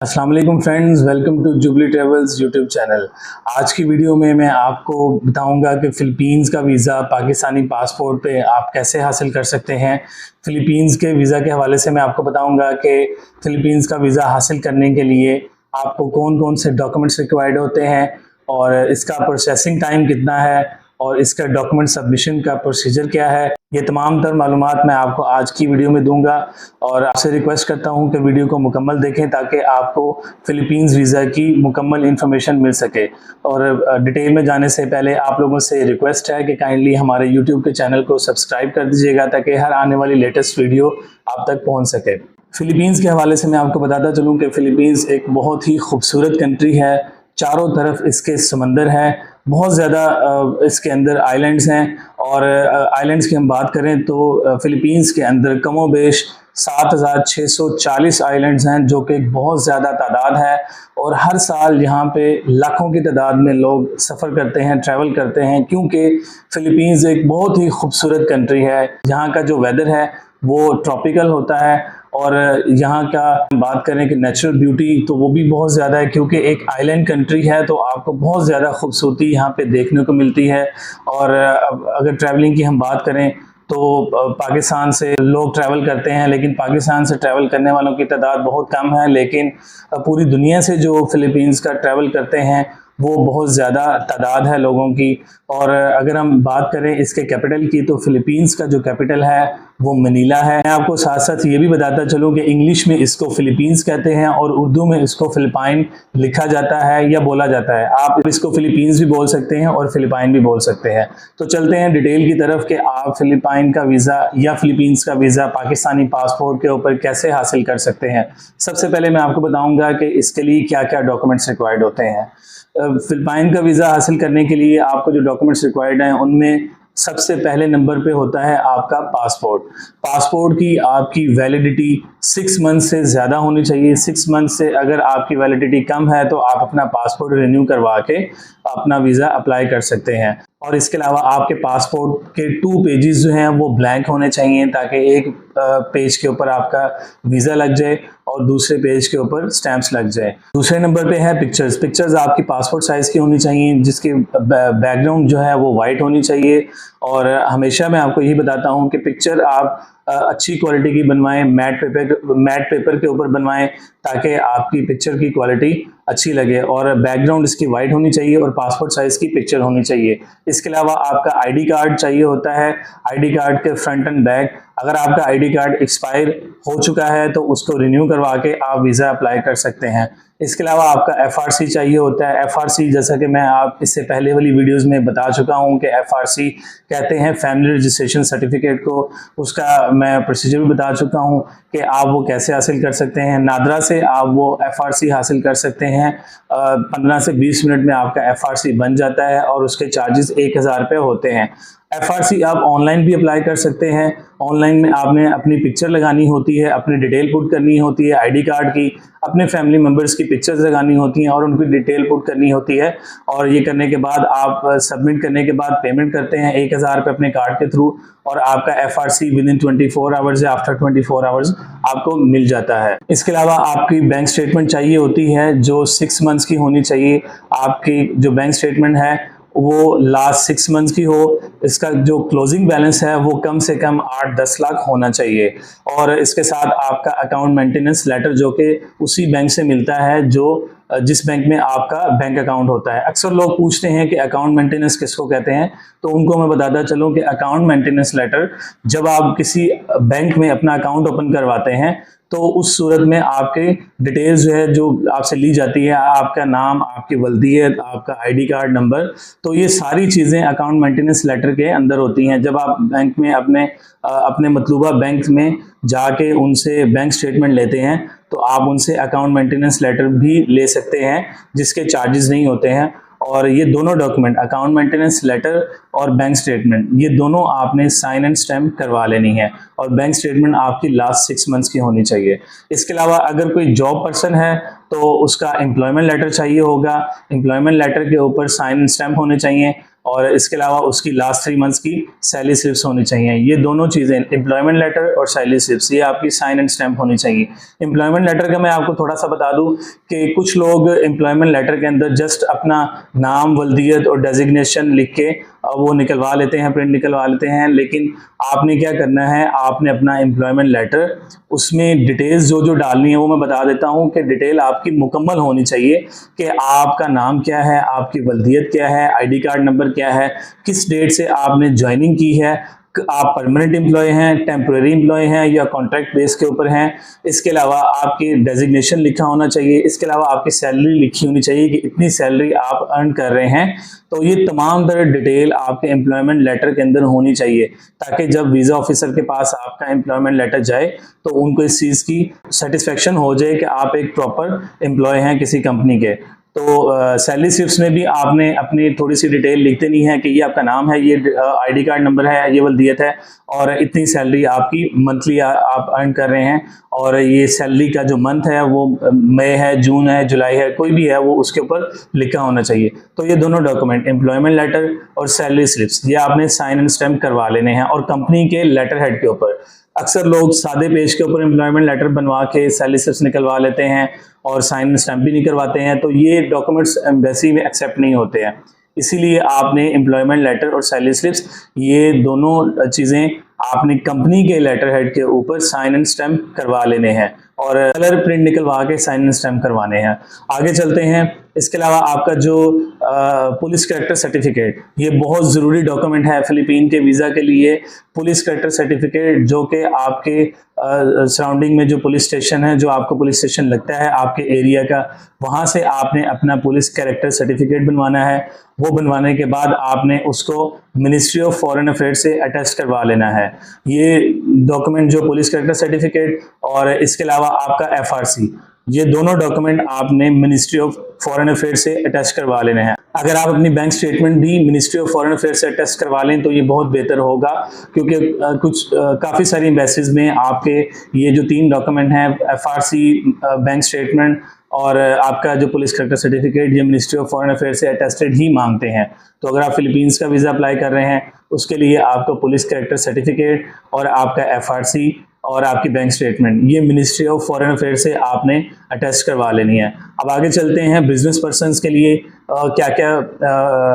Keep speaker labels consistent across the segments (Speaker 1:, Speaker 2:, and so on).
Speaker 1: अस्सलाम वालेकुम friends, welcome to Jubilee Travels YouTube channel. आज की वीडियो में मैं आपको बताऊंगा कि फ़िलीपींस का वीज़ा पाकिस्तानी पासपोर्ट पे आप कैसे हासिल कर सकते हैं। फ़िलीपींस के वीज़ा के हवाले से मैं आपको बताऊंगा कि फ़िलीपींस का वीज़ा हासिल करने के लिए आपको कौन कौन से डॉक्यूमेंट्स रिक्वायर्ड होते हैं और इसका प्रोसेसिंग टाइम कितना है और इसका डॉक्यूमेंट सबमिशन का प्रोसीजर क्या है। ये तमाम तर मालूमात मैं आपको आज की वीडियो में दूंगा और आपसे रिक्वेस्ट करता हूं कि वीडियो को मुकम्मल देखें ताकि आपको फ़िलीपींस वीज़ा की मुकम्मल इंफॉर्मेशन मिल सके। और डिटेल में जाने से पहले आप लोगों से रिक्वेस्ट है कि काइंडली हमारे यूट्यूब के चैनल को सब्सक्राइब कर दीजिएगा ताकि हर आने वाली लेटेस्ट वीडियो आप तक पहुँच सके। फ़िलीपींस के हवाले से मैं आपको बताता चलूँ कि फ़िलीपींस एक बहुत ही खूबसूरत कंट्री है। चारों तरफ इसके समंदर है, बहुत ज़्यादा इसके अंदर आइलैंड्स हैं और आइलैंड्स की हम बात करें तो फ़िलीपींस के अंदर कमोबेश 7,640 आइलैंड्स हैं, जो कि एक बहुत ज़्यादा तादाद है। और हर साल यहाँ पे लाखों की तादाद में लोग सफ़र करते हैं, ट्रैवल करते हैं, क्योंकि फ़िलीपींस एक बहुत ही खूबसूरत कंट्री है। यहाँ का जो वेदर है वो ट्रॉपिकल होता है और यहाँ का बात करें कि नेचुरल ब्यूटी तो वो भी बहुत ज़्यादा है, क्योंकि एक आइलैंड कंट्री है तो आपको बहुत ज़्यादा खूबसूरती यहाँ पे देखने को मिलती है। और अगर ट्रैवलिंग की हम बात करें तो पाकिस्तान से लोग ट्रैवल करते हैं, लेकिन पाकिस्तान से ट्रैवल करने वालों की तादाद बहुत कम है, लेकिन पूरी दुनिया से जो फ़िलीपींस का ट्रैवल करते हैं वो बहुत ज़्यादा तादाद है लोगों की। और अगर हम बात करें इसके कैपिटल की तो फ़िलीपींस का जो कैपिटल है वो मनीला है। मैं आपको साथ साथ ये भी बताता चलूँ कि इंग्लिश में इसको फ़िलीपींस कहते हैं और उर्दू में इसको फ़िलिपाइन लिखा जाता है या बोला जाता है। आप इसको फ़िलीपींस भी बोल सकते हैं और फ़िलिपाइन भी बोल सकते हैं। तो चलते हैं डिटेल की तरफ कि आप फ़िलिपाइन का वीज़ा या फ़िलीपींस का वीज़ा पाकिस्तानी पासपोर्ट के ऊपर कैसे हासिल कर सकते हैं। सबसे पहले मैं आपको बताऊँगा कि इसके लिए क्या क्या डॉक्यूमेंट्स रिक्वायर्ड होते हैं। फ़िलिपाइन का वीज़ा हासिल करने के लिए आपको जो डॉक्यूमेंट्स रिक्वायर्ड हैं उनमें सबसे पहले नंबर पे होता है आपका पासपोर्ट। पासपोर्ट की आपकी वैलिडिटी 6 मंथ से ज़्यादा होनी चाहिए। 6 मंथ से अगर आपकी वैलिडिटी कम है तो आप अपना पासपोर्ट रिन्यू करवा के अपना वीज़ा अप्लाई कर सकते हैं। और इसके अलावा आपके पासपोर्ट के 2 पेजेस जो हैं वो ब्लैंक होने चाहिए, ताकि एक पेज के ऊपर आपका वीज़ा लग जाए और दूसरे पेज के ऊपर स्टैंप्स लग जाए। दूसरे नंबर पे है पिक्चर्स। पिक्चर्स आपकी पासपोर्ट साइज़ की होनी चाहिए, जिसकी बैकग्राउंड जो है वो वाइट होनी चाहिए। और हमेशा मैं आपको यही बताता हूँ कि पिक्चर आप अच्छी क्वालिटी की बनवाएं, मैट पेपर के ऊपर बनवाएं, ताकि आपकी पिक्चर की क्वालिटी अच्छी लगे। और बैकग्राउंड इसकी वाइट होनी चाहिए और पासपोर्ट साइज़ की पिक्चर होनी चाहिए। इसके अलावा आपका आईडी कार्ड चाहिए होता है। आईडी कार्ड के फ्रंट एंड बैक, अगर आपका आईडी कार्ड एक्सपायर हो चुका है तो उसको रिन्यू करवा के आप वीज़ा अप्लाई कर सकते हैं। इसके अलावा आपका एफआरसी चाहिए होता है। एफआरसी जैसा कि मैं आप इससे पहले वाली वीडियोस में बता चुका हूं कि एफआरसी कहते हैं फैमिली रजिस्ट्रेशन सर्टिफिकेट को। उसका मैं प्रोसीजर भी बता चुका हूं कि आप वो कैसे हासिल कर सकते हैं। नादरा से आप वो एफआरसी हासिल कर सकते हैं। 15 से 20 मिनट में आपका एफआरसी बन जाता है और उसके चार्जेस 1000 रुपये होते हैं। एफआरसी आप ऑनलाइन भी अप्लाई कर सकते हैं। ऑनलाइन में आपने अपनी पिक्चर लगानी होती है, अपनी डिटेल पुट करनी होती है आईडी कार्ड की, अपने फैमिली मेम्बर्स की पिक्चर्स लगानी होती हैं और उनकी डिटेल पुट करनी होती है। और ये करने के बाद आप सबमिट करने के बाद पेमेंट करते हैं 1000 रुपये अपने कार्ड के थ्रू, और आपका एफआरसी विद इन 24 आवर्स या आफ्टर 24 आवर्स आपको मिल जाता है। इसके अलावा आपकी बैंक स्टेटमेंट चाहिए होती है जो 6 मंथ्स की होनी चाहिए। आपकी जो बैंक स्टेटमेंट है वो लास्ट 6 मंथ्स की हो। इसका जो क्लोजिंग बैलेंस है वो कम से कम 8-10 लाख होना चाहिए। और इसके साथ आपका अकाउंट मेंटेनेंस लेटर, जो कि उसी बैंक से मिलता है जो जिस बैंक में आपका बैंक अकाउंट होता है। अक्सर लोग पूछते हैं कि अकाउंट मेंटेनेंस किसको कहते हैं, तो उनको मैं बताता चलूं कि अकाउंट मेंटेनेंस लेटर जब आप किसी बैंक में अपना अकाउंट ओपन करवाते हैं तो उस सूरत में आपके डिटेल्स जो है जो आपसे ली जाती है, आपका नाम, आपकी वल्दियत, आपका आईडी कार्ड नंबर, तो ये सारी चीज़ें अकाउंट मेंटेनेंस लेटर के अंदर होती हैं। जब आप बैंक में अपने मतलूबा बैंक में जाके उनसे बैंक स्टेटमेंट लेते हैं तो आप उनसे अकाउंट मेंटेनेंस लेटर भी ले सकते हैं, जिसके चार्जेस नहीं होते हैं। और ये दोनों डॉक्यूमेंट, अकाउंट मेंटेनेंस लेटर और बैंक स्टेटमेंट, ये दोनों आपने साइन एंड स्टैम्प करवा लेनी है। और बैंक स्टेटमेंट आपकी लास्ट 6 मंथ्स की होनी चाहिए। इसके अलावा अगर कोई जॉब पर्सन है तो उसका एम्प्लॉयमेंट लेटर चाहिए होगा। एम्प्लॉयमेंट लेटर के ऊपर साइन एंड स्टैम्प होने चाहिए और इसके अलावा उसकी लास्ट 3 मंथ्स की सैलरी स्लिप्स होनी चाहिए। ये दोनों चीज़ें, एम्प्लॉयमेंट लेटर और सैलरी स्लिप्स, ये आपकी साइन एंड स्टैम्प होनी चाहिए। एम्प्लॉयमेंट लेटर का मैं आपको थोड़ा सा बता दूं कि कुछ लोग एम्प्लॉयमेंट लेटर के अंदर जस्ट अपना नाम, वल्दियत और डेजिग्नेशन लिख के वो निकलवा लेते हैं, प्रिंट निकलवा लेते हैं। लेकिन आपने क्या करना है, आपने अपना एम्प्लॉयमेंट लेटर, उसमें डिटेल्स जो जो डालनी है वो मैं बता देता हूं कि डिटेल आपकी मुकम्मल होनी चाहिए कि आपका नाम क्या है, आपकी वल्दियत क्या है, आईडी कार्ड नंबर क्या है, किस डेट से आपने ज्वाइनिंग की है, आप परमानेंट एम्प्लॉय हैं, टेम्परेरी एम्प्लॉय हैं या कॉन्ट्रैक्ट बेस के ऊपर हैं। इसके अलावा आपकी डेजिग्नेशन लिखा होना चाहिए। इसके अलावा आपकी सैलरी लिखी होनी चाहिए कि इतनी सैलरी आप अर्न कर रहे हैं। तो ये तमाम तरह डिटेल आपके एम्प्लॉयमेंट लेटर के अंदर होनी चाहिए, ताकि जब वीज़ा ऑफिसर के पास आपका एम्प्लॉयमेंट लेटर जाए तो उनको इस चीज़ की सेटिस्फेक्शन हो जाए कि आप एक प्रॉपर एम्प्लॉय हैं किसी कंपनी के। तो सैलरी स्लिप्स में भी आपने अपनी थोड़ी सी डिटेल लिख देनी है कि ये आपका नाम है, ये आईडी कार्ड नंबर है, ये वल्दियत है और इतनी सैलरी आपकी मंथली आप अर्न कर रहे हैं। और ये सैलरी का जो मंथ है वो मई है, जून है, जुलाई है, कोई भी है, वो उसके ऊपर लिखा होना चाहिए। तो ये दोनों डॉक्यूमेंट, एम्प्लॉयमेंट लेटर और सैलरी स्लिप्स, ये आपने साइन एंड स्टैम्प करवा लेने हैं और कंपनी के लेटर हेड के ऊपर। अक्सर लोग सादे पेज के ऊपर एम्प्लॉयमेंट लेटर बनवा के सैलरी स्लिप्स निकलवा लेते हैं और साइन स्टैम्प भी नहीं करवाते हैं, तो ये डॉक्यूमेंट्स एम्बेसी में एक्सेप्ट नहीं होते हैं। इसीलिए आपने एम्प्लॉयमेंट लेटर और सैलरी स्लिप्स, ये दोनों चीज़ें आपने कंपनी के लेटर हेड के ऊपर साइन एंड स्टैम्प करवा लेने हैं और कलर प्रिंट निकलवा के साइन एंड स्टैम्प करवाने हैं। आगे चलते हैं। इसके अलावा आपका जो पुलिस कैरेक्टर सर्टिफिकेट, ये बहुत ज़रूरी डॉक्यूमेंट है फिलीपीन के वीज़ा के लिए। पुलिस कैरेक्टर सर्टिफिकेट जो कि आपके सराउंडिंग में जो पुलिस स्टेशन है, जो आपको पुलिस स्टेशन लगता है आपके एरिया का, वहाँ से आपने अपना पुलिस कैरेक्टर सर्टिफिकेट बनवाना है। वो बनवाने के बाद आपने उसको मिनिस्ट्री ऑफ फॉरेन अफेयर्स से अटेस्ट करवा लेना है। ये डॉक्यूमेंट जो पुलिस कैरेक्टर सर्टिफिकेट और इसके अलावा आपका FRC, ये दोनों डॉक्यूमेंट आपने मिनिस्ट्री ऑफ फॉरेन अफेयर्स से अटैच करवा लेने हैं। अगर आप अपनी बैंक स्टेटमेंट भी मिनिस्ट्री ऑफ फॉरेन अफेयर्स से अटैच करवा लें तो ये बहुत बेहतर होगा, क्योंकि काफ़ी सारी एम्बेसीज में आपके ये जो 3 डॉक्यूमेंट हैं, FRC, बैंक स्टेटमेंट और आपका जो पुलिस कैरेक्टर सर्टिफिकेट, ये मिनिस्ट्री ऑफ फॉरेन अफेयर्स से अटेस्टेड ही मांगते हैं। तो अगर आप फिलीपींस का वीज़ा अप्लाई कर रहे हैं उसके लिए आपका पुलिस कैरेक्टर सर्टिफिकेट और आपका FRC और आपकी बैंक स्टेटमेंट, ये मिनिस्ट्री ऑफ फॉरेन अफेयर्स से आपने अटेस्ट करवा लेनी है। अब आगे चलते हैं, बिजनेस पर्सन्स के लिए क्या क्या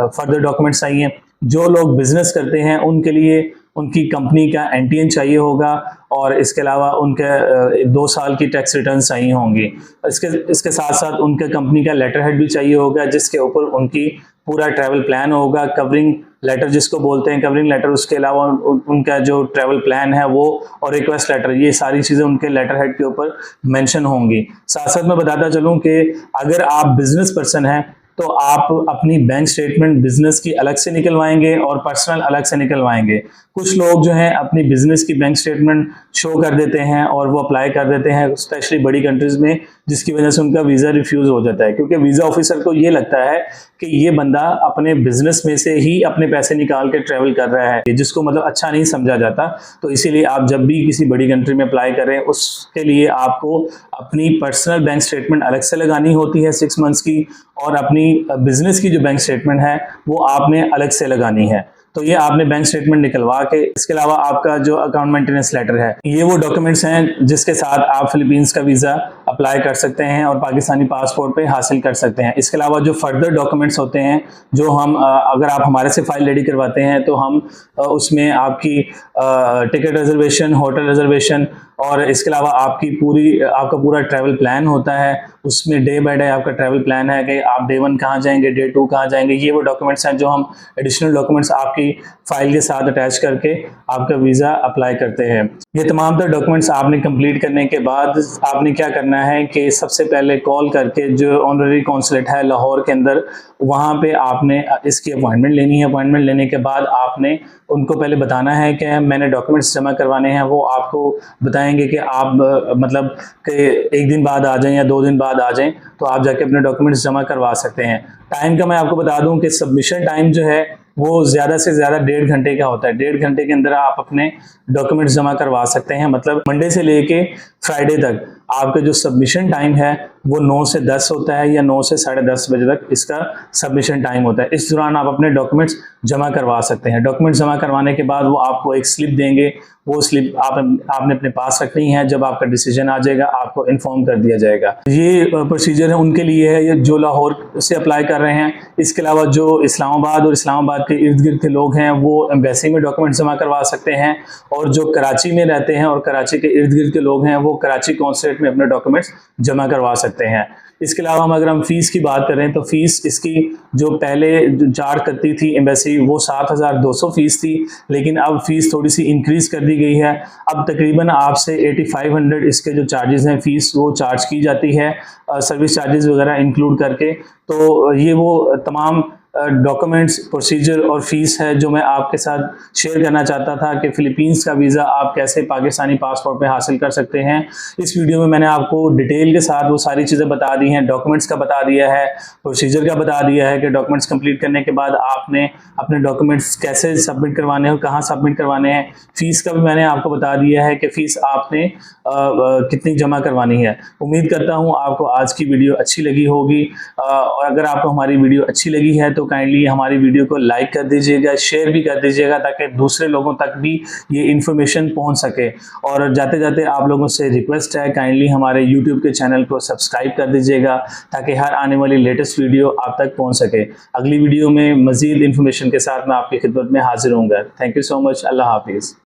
Speaker 1: फर्दर डॉक्यूमेंट्स चाहिए। जो लोग बिजनेस करते हैं उनके लिए उनकी कंपनी का NTN चाहिए होगा और इसके अलावा उनके 2 साल की टैक्स रिटर्न चाहिए होंगी। इसके साथ साथ उनके कंपनी का लेटर हेड भी चाहिए होगा, जिसके ऊपर उनकी पूरा ट्रैवल प्लान होगा, कवरिंग लेटर जिसको बोलते हैं, कवरिंग लेटर। उसके अलावा उनका जो ट्रैवल प्लान है वो, और रिक्वेस्ट लेटर, ये सारी चीज़ें उनके लेटर हेड के ऊपर मेंशन होंगी। साथ साथ मैं बताता चलूँ कि अगर आप बिजनेस पर्सन हैं तो आप अपनी बैंक स्टेटमेंट बिजनेस की अलग से निकलवाएंगे और पर्सनल अलग से निकलवाएंगे। कुछ लोग जो हैं अपनी बिजनेस की बैंक स्टेटमेंट शो कर देते हैं और वो अप्लाई कर देते हैं, स्पेशली बड़ी कंट्रीज में, जिसकी वजह से उनका वीज़ा रिफ्यूज़ हो जाता है, क्योंकि वीज़ा ऑफिसर को ये लगता है कि ये बंदा अपने बिजनेस में से ही अपने पैसे निकाल के ट्रैवल कर रहा है, जिसको मतलब अच्छा नहीं समझा जाता। तो इसीलिए आप जब भी किसी बड़ी कंट्री में अप्लाई करें उसके लिए आपको अपनी पर्सनल बैंक स्टेटमेंट अलग से लगानी होती है 6 मंथ्स की, और अपनी बिजनेस की जो बैंक स्टेटमेंट है वो आपने अलग से लगानी है। तो ये आपने बैंक स्टेटमेंट निकलवा के, इसके अलावा आपका जो अकाउंट मेंटेनेंस लेटर है, ये वो डॉक्यूमेंट्स हैं जिसके साथ आप फिलीपींस का वीज़ा अप्लाई कर सकते हैं और पाकिस्तानी पासपोर्ट पे हासिल कर सकते हैं। इसके अलावा जो फर्दर डॉक्यूमेंट्स होते हैं, जो हम अगर आप हमारे से फाइल रेडी करवाते हैं तो हम उसमें आपकी टिकट रिजर्वेशन, होटल रिजर्वेशन और इसके अलावा आपका पूरा ट्रैवल प्लान होता है। उसमें डे बाय डे आपका ट्रैवल प्लान है कि आप डे 1 कहाँ जाएंगे, डे 2 कहाँ जाएंगे। ये वो डॉक्यूमेंट्स हैं जो हम एडिशनल डॉक्यूमेंट्स आपकी फाइल के साथ अटैच करके आपका वीज़ा अप्लाई करते हैं। ये तमाम तरह डॉक्यूमेंट्स आपने कंप्लीट करने के बाद आपने क्या करना है कि सबसे पहले कॉल करके जो ऑनररी कॉन्सुलेट है लाहौर के अंदर, वहाँ पे आपने इसकी अपॉइंटमेंट लेनी है। अपॉइंटमेंट लेने के बाद आपने उनको पहले बताना है कि मैंने डॉक्यूमेंट्स जमा करवाने हैं। वो आपको बताएंगे कि आप मतलब कि 1 दिन बाद आ जाएं या 2 दिन बाद आ जाएं, तो आप जाके अपने डॉक्यूमेंट्स जमा करवा सकते हैं। टाइम का मैं आपको बता दूं कि सबमिशन टाइम जो है वो ज़्यादा से ज़्यादा 1.5 घंटे का होता है। 1.5 घंटे के अंदर आप अपने डॉक्यूमेंट्स जमा करवा सकते हैं। मतलब मंडे से लेके फ्राइडे तक आपका जो सबमिशन टाइम है वो 9 से 10 होता है या 9 से 10:30 बजे तक इसका सबमिशन टाइम होता है। इस दौरान आप अपने डॉक्यूमेंट्स जमा करवा सकते हैं। डॉक्यूमेंट्स जमा करवाने के बाद वो आपको एक स्लिप देंगे, वो स्लिप आपने अपने पास रखनी है। जब आपका डिसीजन आ जाएगा आपको इन्फॉर्म कर दिया जाएगा। ये प्रोसीजर है उनके लिए है, ये जो लाहौर से अप्लाई कर रहे हैं। इसके अलावा जो इस्लामाबाद और इस्लामाबाद के इर्द गिर्द के लोग हैं वो एम्बेसी में डॉक्यूमेंट्स जमा करवा सकते हैं, और जो कराची में रहते हैं और कराची के इर्द गिर्द के लोग हैं वो कराची कॉन्सुलेट में अपने डॉक्यूमेंट्स जमा करवा सकते हैं। इसके अलावा अगर हम फीस की बात करें तो फीस इसकी जो पहले चार्ज करती थी एम्बेसी वो 7,200 फीस थी, लेकिन अब फीस थोड़ी सी इंक्रीज कर दी गई है। अब तकरीबन आपसे 8500 इसके जो चार्जेस हैं फीस वो चार्ज की जाती है, सर्विस चार्जेस वगैरह इंक्लूड करके। तो ये वो तमाम डॉक्यूमेंट्स, प्रोसीजर और फीस है जो मैं आपके साथ शेयर करना चाहता था कि फ़िलीपींस का वीज़ा आप कैसे पाकिस्तानी पासपोर्ट पे हासिल कर सकते हैं। इस वीडियो में मैंने आपको डिटेल के साथ वो सारी चीज़ें बता दी हैं। डॉक्यूमेंट्स का बता दिया है, प्रोसीजर का बता दिया है कि डॉक्यूमेंट्स कंप्लीट करने के बाद आपने अपने डॉक्यूमेंट्स कैसे सबमिट करवाने हैं और कहाँ सबमिट करवाने हैं। फ़ीस का भी मैंने आपको बता दिया है कि फ़ीस आपने कितनी जमा करवानी है। उम्मीद करता हूँ आपको आज की वीडियो अच्छी लगी होगी, और अगर आपको हमारी वीडियो अच्छी लगी है तो काइंडली हमारी वीडियो को लाइक कर दीजिएगा, शेयर भी कर दीजिएगा ताकि दूसरे लोगों तक भी ये इन्फॉर्मेशन पहुंच सके। और जाते जाते आप लोगों से रिक्वेस्ट है काइंडली हमारे यूट्यूब के चैनल को सब्सक्राइब कर दीजिएगा ताकि हर आने वाली लेटेस्ट वीडियो आप तक पहुंच सके। अगली वीडियो में मज़ीद इन्फॉर्मेशन के साथ मैं आपकी खिदमत में हाजिर होऊंगा। Thank you so much. अल्लाह हाफिज़।